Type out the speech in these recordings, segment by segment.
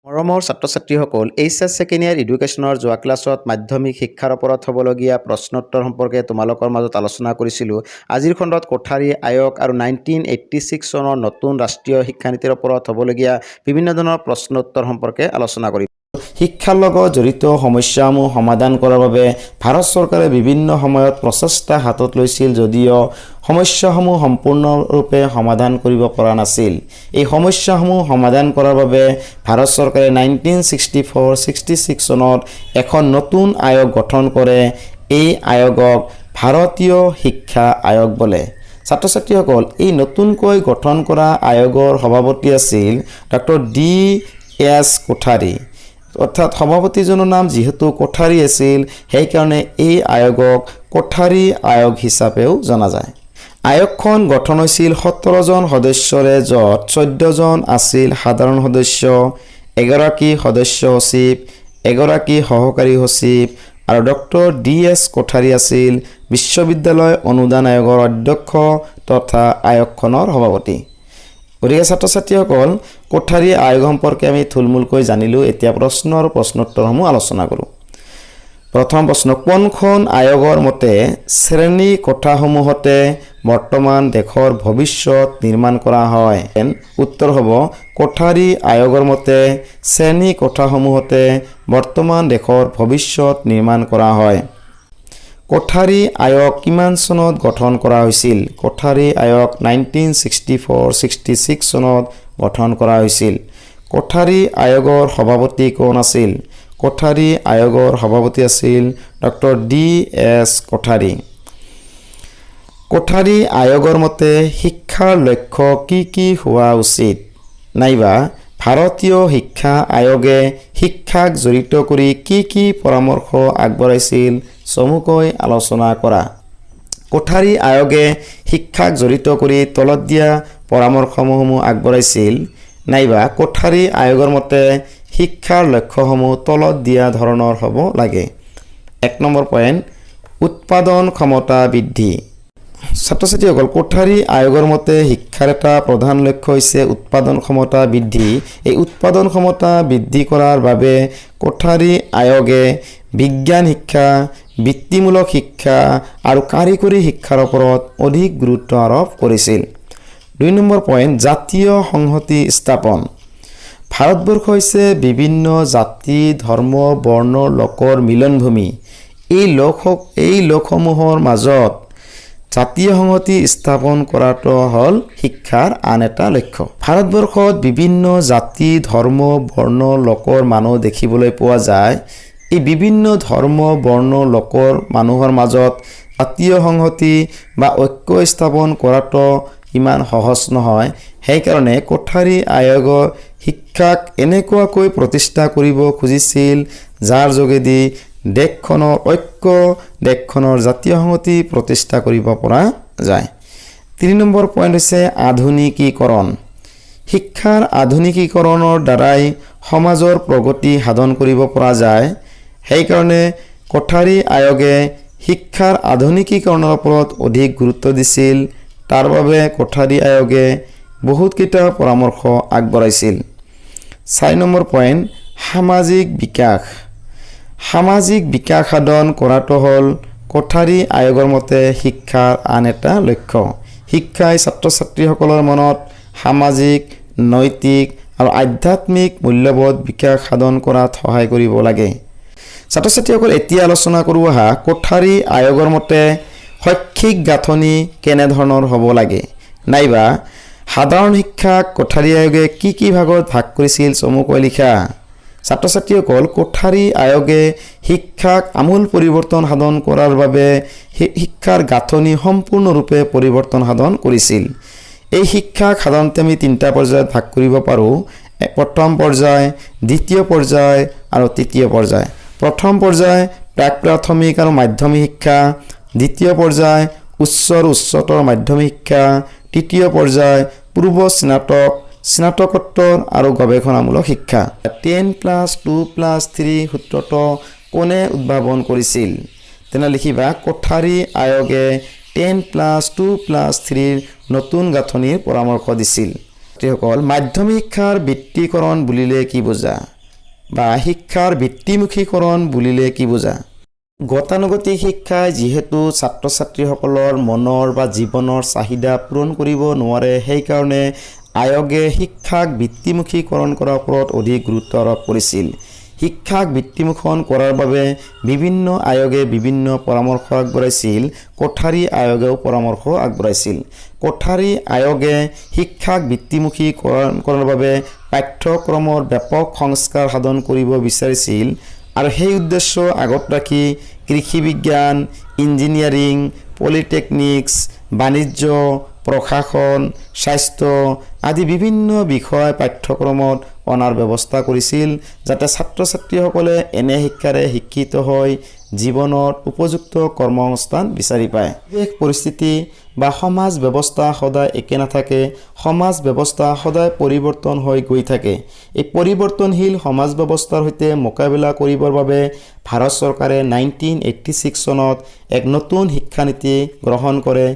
মৰমৰ ছাত্ৰ-ছাত্ৰীসকল HS second year এডুকেশ্যনৰ যোৱা ক্লাছত মাধ্যমিক শিক্ষাৰ ওপৰত হ'বলগীয়া প্ৰশ্নোত্তৰ সম্পৰ্কে তোমালোকৰ মাজত আলোচনা কৰিছিলোঁ। আজিৰ খণ্ডত কোঠাৰী আয়োগ আৰু 1986 চনৰ নতুন ৰাষ্ট্ৰীয় শিক্ষানীতিৰ ওপৰত হ'বলগীয়া বিভিন্ন ধৰণৰ প্ৰশ্নোত্তৰ সম্পৰ্কে আলোচনা কৰিম। শিক্ষাৰ লগত জড়িত সমস্যাসমূহ সমাধান কৰাৰ বাবে ভাৰত চৰকাৰে বিভিন্ন সময়ত প্ৰচেষ্টা হাতত লৈছিল যদিও সমস্যাসমূহ সম্পূৰ্ণৰূপে সমাধান কৰিব পৰা নাছিল। এই সমস্যাসমূহ সমাধান কৰাৰ বাবে ভাৰত চৰকাৰে 1964-66 চনত এখন নতুন আয়োগ গঠন কৰে। এই আয়োগক ভাৰতীয় শিক্ষা আয়োগ বোলে। ছাত্ৰ-ছাত্ৰীসকল, এই নতুনকৈ গঠন কৰা আয়োগৰ সভাপতি আছিল ডক্টৰ D.S. কোঠাৰী। অৰ্থাৎ সভাপতিজনৰ নাম যিহেতু কোঠাৰী আছিল, সেইকাৰণে এই আয়োগক কোঠাৰী আয়োগ হিচাপেও জনা যায়। আয়োগখন গঠন হৈছিল 17 জন সদস্যৰে, য'ত 14 জন আছিল সাধাৰণ সদস্য, 11গৰাকী সদস্য সচিব, 1গৰাকী সহকাৰী সচিব আৰু ডক্টৰ D.S. কোঠাৰী আছিল বিশ্ববিদ্যালয় অনুদান আয়োগৰ অধ্যক্ষ তথা আয়োগখনৰ সভাপতি। গতিকে ছাত্ৰ-ছাত্ৰীসকল, কোঠাৰী আয়োগ সম্পৰ্কে আমি থুলমূলকৈ জানিলোঁ। এতিয়া প্ৰশ্ন আৰু প্ৰশ্নোত্তৰসমূহ আলোচনা কৰোঁ। প্ৰথম প্ৰশ্ন, কোনখন আয়োগৰ মতে শ্ৰেণী কোঠাসমূহতে বৰ্তমান দেশৰ ভৱিষ্যত নিৰ্মাণ কৰা হয়? উত্তৰ হ'ব কোঠাৰী আয়োগৰ মতে শ্ৰেণী কোঠাসমূহতে বৰ্তমান দেশৰ ভৱিষ্যত নিৰ্মাণ কৰা হয়। কোঠাৰী আয়োগ কিমান চনত গঠন কৰা হৈছিল? কোঠাৰী আয়োগ 1964-66 চনত গঠন কৰা হৈছিল। কোঠাৰী আয়োগৰ সভাপতি কোন আছিল? কোঠাৰী আয়োগৰ সভাপতি আছিল ডক্টৰ D.S. কোঠাৰী। কোঠাৰী আয়োগৰ মতে শিক্ষাৰ লক্ষ্য কি কি হোৱা উচিত? নাইবা ভাৰতীয় শিক্ষা আয়োগে শিক্ষাক জড়িত কৰি কি কি পৰামৰ্শ আগবঢ়াইছিল? চমুকৈ আলোচনা কৰা। কোঠাৰী আয়োগে শিক্ষাক জড়িত কৰি তলত দিয়া পৰামৰ্শসমূহ আগবঢ়াইছিল। নাইবা কোঠাৰী আয়োগৰ মতে শিক্ষাৰ লক্ষ্যসমূহ তলত দিয়া ধৰণৰ হ'ব লাগে। 1 নম্বৰ পইণ্ট, উৎপাদন ক্ষমতা বৃদ্ধি। ছাত্ৰ-ছাত্ৰীসকল, কোঠাৰী আয়োগৰ মতে শিক্ষাৰ এটা প্ৰধান লক্ষ্য হৈছে উৎপাদন ক্ষমতা বৃদ্ধি। এই উৎপাদন ক্ষমতা বৃদ্ধি কৰাৰ বাবে কোঠাৰী আয়োগে বিজ্ঞান শিক্ষা, বৃত্তিমূলক শিক্ষা আৰু কাৰিকৰী শিক্ষাৰ ওপৰত অধিক গুৰুত্ব আৰোপ কৰিছিল। 2 নম্বৰ পইণ্ট, জাতীয় সংহতি স্থাপন। ভাৰতবৰ্ষ হৈছে বিভিন্ন জাতি, ধৰ্ম, বৰ্ণৰ লোকৰ মিলনভূমি। এই লোকসমূহৰ মাজত জাতীয় সংহতি স্থাপন কৰাটো হ'ল শিক্ষাৰ আন এটা লক্ষ্য। ভাৰতবৰ্ষত বিভিন্ন জাতি, ধৰ্ম, বৰ্ণৰ লোকৰ মানুহ দেখিবলৈ পোৱা যায়। এই বিভিন্ন ধৰ্ম, বৰ্ণ লোকৰ মানুহৰ মাজত জাতীয় সংহতি বা ঐক্য স্থাপন কৰাটো ইমান সহজ নহয়। সেইকাৰণে কোঠাৰী আয়োগৰ শিক্ষাক এনেকুৱাকৈ প্ৰতিষ্ঠা কৰিব খুজিছিল যাৰ যোগেদি দেশখনৰ ঐক্য, দেশখনৰ জাতীয় সংহতি প্ৰতিষ্ঠা কৰিব পৰা যায়। 3 নম্বৰ পইণ্ট হৈছে আধুনিকীকৰণ। শিক্ষাৰ আধুনিকীকৰণৰ দ্বাৰাই সমাজৰ প্ৰগতি সাধন কৰিব পৰা যায়। সেইকাৰণে কোঠাৰী আয়োগে শিক্ষাৰ আধুনিকীকৰণৰ ওপৰত অধিক গুৰুত্ব দিছিল। তাৰ বাবে কোঠাৰী আয়োগে বহুতকেইটা পৰামৰ্শ আগবঢ়াইছিল। 4 নম্বৰ পইণ্ট, সামাজিক বিকাশ। সামাজিক বিকাশ সাধন কৰাটো হ'ল কোঠাৰী আয়োগৰ মতে শিক্ষাৰ আন এটা লক্ষ্য। শিক্ষাই ছাত্ৰ-ছাত্ৰীসকলৰ মনত সামাজিক, নৈতিক আৰু আধ্যাত্মিক মূল্যবোধ বিকাশ সাধন কৰাত সহায় কৰিব লাগে। ছাত্ৰ-ছাত্ৰীসকল, এতিয়া আলোচনা কৰোঁ আহা কোঠাৰী আয়োগৰ মতে শৈক্ষিক গাঁথনি কেনেধৰণৰ হ'ব লাগে? নাইবা সাধাৰণ শিক্ষাক কোঠাৰী আয়োগে কি কি ভাগত ভাগ কৰিছিল? চমুকৈ লিখা। ছাত্ৰ-ছাত্ৰীসকল, কোঠাৰী আয়োগে শিক্ষাক আমূল পৰিৱৰ্তন সাধন কৰাৰ বাবে শিক্ষাৰ গাঁথনি সম্পূৰ্ণৰূপে পৰিৱৰ্তন সাধন কৰিছিল। এই শিক্ষাক সাধাৰণতে আমি 3টা পৰ্যায়ত ভাগ কৰিব পাৰোঁ। প্ৰথম পৰ্যায়, দ্বিতীয় পৰ্যায় আৰু তৃতীয় পৰ্যায়। প্ৰথম পৰ্যায় প্ৰাক-প্ৰাথমিক আৰু মাধ্যমিক শিক্ষা, দ্বিতীয় পৰ্যায় উচ্চ আৰু উচ্চতৰ মাধ্যমিক শিক্ষা, তৃতীয় পৰ্যায় পূৰ্ব স্নাতক, স্নাতকোত্তৰ আৰু গৱেষণামূলক শিক্ষা। 10+2+3 সূত্ৰটো কোনে উদ্ভাৱন কৰিছিল? তেনে লিখিবা, কোঠাৰী আয়োগে 10+2+3 নতুন গাঁথনিৰ পৰামৰ্শ দিছিল। ছাত্ৰীসকল, মাধ্যমিক শিক্ষাৰ বৃত্তিকৰণ বুলিলে কি বুজা? বা শিক্ষাৰ বৃত্তিমুখীকৰণ বুলিলে কি বুজা? গতানুগতিক শিক্ষাই যিহেতু ছাত্ৰ ছাত্ৰীসকলৰ মনৰ বা জীৱনৰ চাহিদা পূৰণ কৰিব নোৱাৰে, সেইকাৰণে আয়োগে শিক্ষাক বৃত্তিমুখীকৰণ কৰাৰ ওপৰত অধিক গুৰুত্ব আৰোপ কৰিছিল। শিক্ষাক বৃত্তিমুখীকৰণ কৰাৰ বাবে বিভিন্ন আয়োগে বিভিন্ন পৰামৰ্শ আগবঢ়াইছিল। কোঠাৰী আয়োগেও পৰামৰ্শ আগবঢ়াইছিল। কোঠাৰী আয়োগে শিক্ষাক বৃত্তিমুখীকৰণ কৰাৰ বাবে পাঠ্যক্ৰমৰ ব্যাপক সংস্কাৰ সাধন কৰিব বিচাৰিছিল আৰু সেই উদ্দেশ্য আগত ৰাখি কৃষি বিজ্ঞান, ইঞ্জিনিয়াৰিং, পলিটেকনিক্স, বাণিজ্য, প্ৰশাসন, স্বাস্থ্য আদি বিভিন্ন বিষয় পাঠ্যক্ৰমত অনাৰ ব্যৱস্থা কৰিছিল, যাতে ছাত্ৰ ছাত্ৰীসকলে এনে শিক্ষাৰে শিক্ষিত হৈ জীৱনত উপযুক্ত কৰ্মসংস্থান বিচাৰি পায়। বিশেষ পৰিস্থিতি বা সমাজ ব্যৱস্থা সদায় একে নাথাকে। সমাজ ব্যৱস্থা সদায় পৰিৱৰ্তন হৈ গৈ থাকে। এই পৰিৱৰ্তনশীল সমাজ ব্যৱস্থাৰ সৈতে মোকাবিলা কৰিবৰ বাবে ভাৰত চৰকাৰে 1986 চনত এক নতুন শিক্ষানীতি গ্ৰহণ কৰে।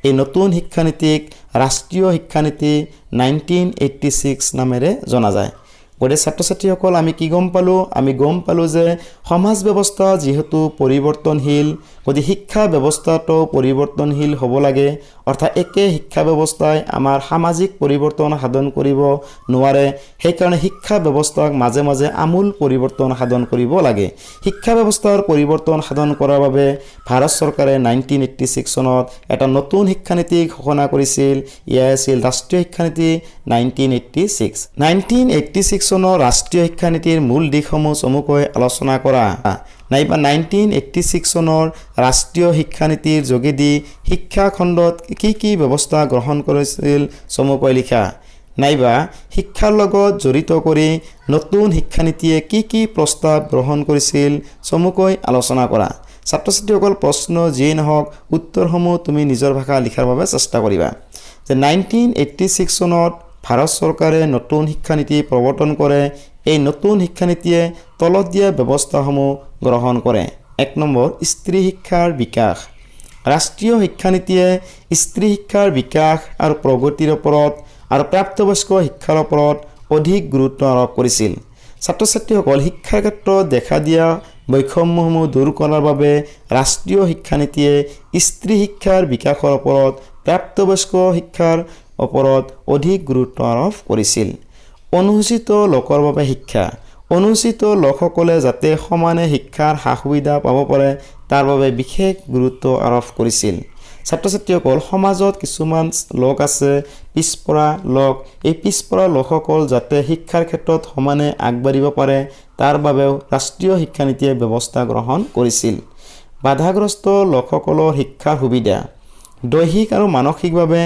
এই নতুন শিক্ষানীতিক ৰাষ্ট্ৰীয় শিক্ষানীতি 1986 নামেৰে জনা যায়। গতিকে ছাত্ৰ ছাত্ৰীসকল আমি কি গম পালোঁ? আমি গম পালোঁ যে সমাজ ব্যৱস্থা যিহেতু পৰিৱৰ্তনশীল, গতিকে শিক্ষা ব্যৱস্থাটো পৰিৱৰ্তনশীল হ'ব লাগে। অৰ্থাৎ একে শিক্ষা ব্যৱস্থাই আমাৰ সামাজিক পৰিৱৰ্তন সাধন কৰিব নোৱাৰে। সেইকাৰণে শিক্ষা ব্যৱস্থাক মাজে মাজে আমূল পৰিৱৰ্তন সাধন কৰিব লাগে। শিক্ষা ব্যৱস্থাৰ পৰিৱৰ্তন সাধন কৰাৰ বাবে ভাৰত চৰকাৰে 1986 চনত এটা নতুন শিক্ষানীতি ঘোষণা কৰিছিল। এয়াই আছিল ৰাষ্ট্ৰীয় শিক্ষানীতি 1986। 1986 চনৰ ৰাষ্ট্ৰীয় শিক্ষানীতিৰ মূল দিশসমূহ চমুকৈ আলোচনা কৰা, নাইবা 1986 চনৰ ৰাষ্ট্ৰীয় শিক্ষানীতিৰ যোগেদি শিক্ষা খণ্ডত কি কি ব্যৱস্থা গ্ৰহণ কৰিছিল চমুকৈ লিখা, নাইবা শিক্ষাৰ লগত জড়িত কৰি নতুন শিক্ষানীতিয়ে কি কি প্ৰস্তাৱ গ্ৰহণ কৰিছিল চমুকৈ আলোচনা কৰা। ছাত্ৰ ছাত্ৰীসকল প্ৰশ্ন যিয়েই নহওক, উত্তৰসমূহ তুমি নিজৰ ভাষা লিখাৰ বাবে চেষ্টা কৰিবা। যে 1986 চনত ভাৰত চৰকাৰে নতুন শিক্ষানীতি প্ৰৱৰ্তন কৰে। এই নতুন শিক্ষানীতিয়ে তলত দিয়া ব্যৱস্থাসমূহ গ্ৰহণ কৰে। 1 নম্বৰ, স্ত্ৰী শিক্ষাৰ বিকাশ। ৰাষ্ট্ৰীয় শিক্ষানীতিয়ে স্ত্ৰী শিক্ষাৰ বিকাশ আৰু প্ৰগতিৰ ওপৰত আৰু প্ৰাপ্তবয়স্ক শিক্ষাৰ ওপৰত অধিক গুৰুত্ব আৰোপ কৰিছিল। ছাত্ৰ ছাত্ৰীসকল শিক্ষাৰ ক্ষেত্ৰত দেখা দিয়া বৈষম্যসমূহ দূৰ কৰাৰ বাবে ৰাষ্ট্ৰীয় শিক্ষানীতিয়ে স্ত্ৰী শিক্ষাৰ বিকাশৰ ওপৰত, প্ৰাপ্তবয়স্ক শিক্ষাৰ ওপৰত অধিক গুৰুত্ব আৰোপ কৰিছিল। অনুসূচিত লোকৰ বাবে শিক্ষা। অনুসূচিত লোকসকলে যাতে সমানে শিক্ষাৰ সা সুবিধা পাব পাৰে তাৰ বাবে বিশেষ গুৰুত্ব আৰোপ কৰিছিল। ছাত্ৰ ছাত্ৰীসকল, সমাজত কিছুমান লোক আছে পিছপৰা লোক। এই পিছপৰা লোকসকল যাতে শিক্ষাৰ ক্ষেত্ৰত সমানে আগবাঢ়িব পাৰে তাৰ বাবেও ৰাষ্ট্ৰীয় শিক্ষানীতিয়ে ব্যৱস্থা গ্ৰহণ কৰিছিল। বাধাগ্ৰস্ত লোকসকলৰ শিক্ষাৰ সুবিধা। দৈহিক আৰু মানসিকভাৱে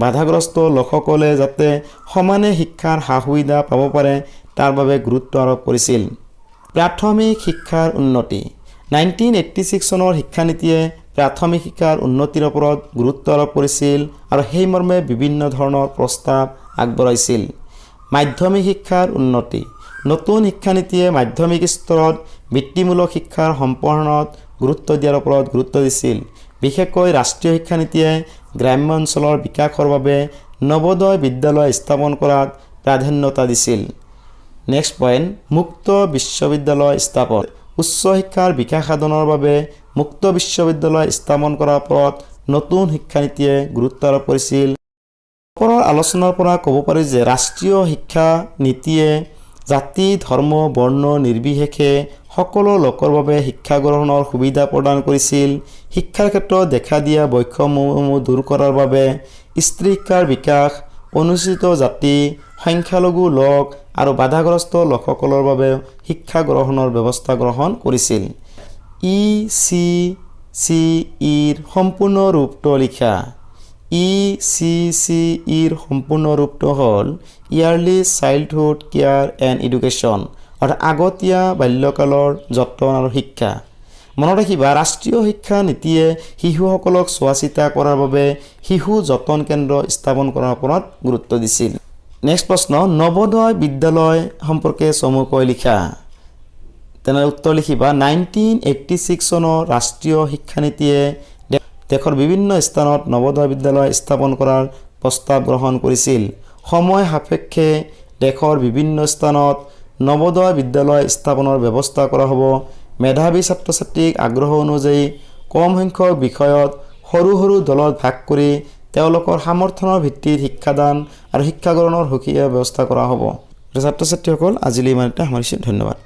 বাধাগ্ৰস্ত লোকসকলে যাতে সমানে শিক্ষাৰ সা সুবিধা পাব পাৰে তাৰ বাবে গুৰুত্ব আৰোপ কৰিছিল। প্ৰাথমিক শিক্ষাৰ উন্নতি। 1986 চনৰ শিক্ষানীতিয়ে প্ৰাথমিক শিক্ষাৰ উন্নতিৰ ওপৰত গুৰুত্ব আৰোপ কৰিছিল আৰু সেই মৰ্মে বিভিন্ন ধৰণৰ প্ৰস্তাৱ আগবঢ়াইছিল। মাধ্যমিক শিক্ষাৰ উন্নতি। নতুন শিক্ষানীতিয়ে মাধ্যমিক স্তৰত বৃত্তিমূলক শিক্ষাৰ সম্প্ৰসাৰণত গুৰুত্ব দিয়াৰ ওপৰত গুৰুত্ব দিছিল। বিশেষকৈ ৰাষ্ট্ৰীয় শিক্ষানীতিয়ে গ্ৰাম্য অঞ্চলৰ বিকাশৰ বাবে নৱোদয় বিদ্যালয় স্থাপন কৰাত প্ৰাধান্যতা দিছিল। নেক্সট পইণ্ট, মুক্ত বিশ্ববিদ্যালয় স্থাপন। উচ্চ শিক্ষাৰ বিকাশ সাধনৰ বাবে মুক্ত বিশ্ববিদ্যালয় স্থাপন কৰাৰ ওপৰত নতুন শিক্ষানীতিয়ে গুৰুত্ব আৰোপ কৰিছিল। ওপৰৰ আলোচনাৰ পৰা ক'ব পাৰি যে ৰাষ্ট্ৰীয় শিক্ষা নীতিয়ে জাতি, ধৰ্ম, বৰ্ণ নিৰ্বিশেষে সকলো লোকৰ বাবে শিক্ষা গ্ৰহণৰ সুবিধা প্ৰদান কৰিছিল। শিক্ষাৰ ক্ষেত্ৰত দেখা দিয়া বৈষম্যসমূহ দূৰ কৰাৰ বাবে স্ত্ৰী শিক্ষাৰ বিকাশ, অনুসূচিত জাতি, সংখ্যালঘু লোক আৰু বাধাগ্ৰস্ত লোকসকলৰ বাবে শিক্ষা গ্ৰহণৰ ব্যৱস্থা গ্ৰহণ কৰিছিল। ECCEৰ সম্পূৰ্ণ ৰূপটো লিখা। ECCEৰ সম্পূৰ্ণ ৰূপটো হ'ল yearly childhood care and education, অৰ্থাৎ আগতীয়া বাল্যকালৰ যত্ন আৰু শিক্ষা। মনত ৰাখিবা, ৰাষ্ট্ৰীয় শিক্ষা নীতিয়ে শিশুসকলক চোৱা চিতা কৰাৰ বাবে শিশু যতন কেন্দ্ৰ স্থাপন কৰাৰ ওপৰত গুৰুত্ব দিছিল। নেক্সট প্ৰশ্ন, নৱোদয় বিদ্যালয় সম্পৰ্কে চমুকৈ লিখা। তেনে উত্তৰ লিখিবা। 1986 চনৰ ৰাষ্ট্ৰীয় শিক্ষানীতিয়ে দেশৰ বিভিন্ন স্থানত নৱোদয় বিদ্যালয় স্থাপন কৰাৰ প্ৰস্তাৱ গ্ৰহণ কৰিছিল। সময় সাপেক্ষে দেশৰ বিভিন্ন স্থানত নৱোদয় বিদ্যালয় স্থাপনৰ ব্যৱস্থা কৰা হ'ব। মেধাৱী ছাত্ৰ ছাত্ৰীক আগ্ৰহ অনুযায়ী কম সংখ্যক বিষয়ত সৰু সৰু দলত ভাগ কৰি তেওঁলোকৰ সামৰ্থ্যৰ ভিত্তিত শিক্ষাদান আৰু শিক্ষা গ্ৰহণৰ সুকীয়া ব্যৱস্থা কৰা হ'ব। ছাত্ৰ ছাত্ৰীসকল আজিলৈ ইমানতে সামৰিছোঁ। ধন্যবাদ।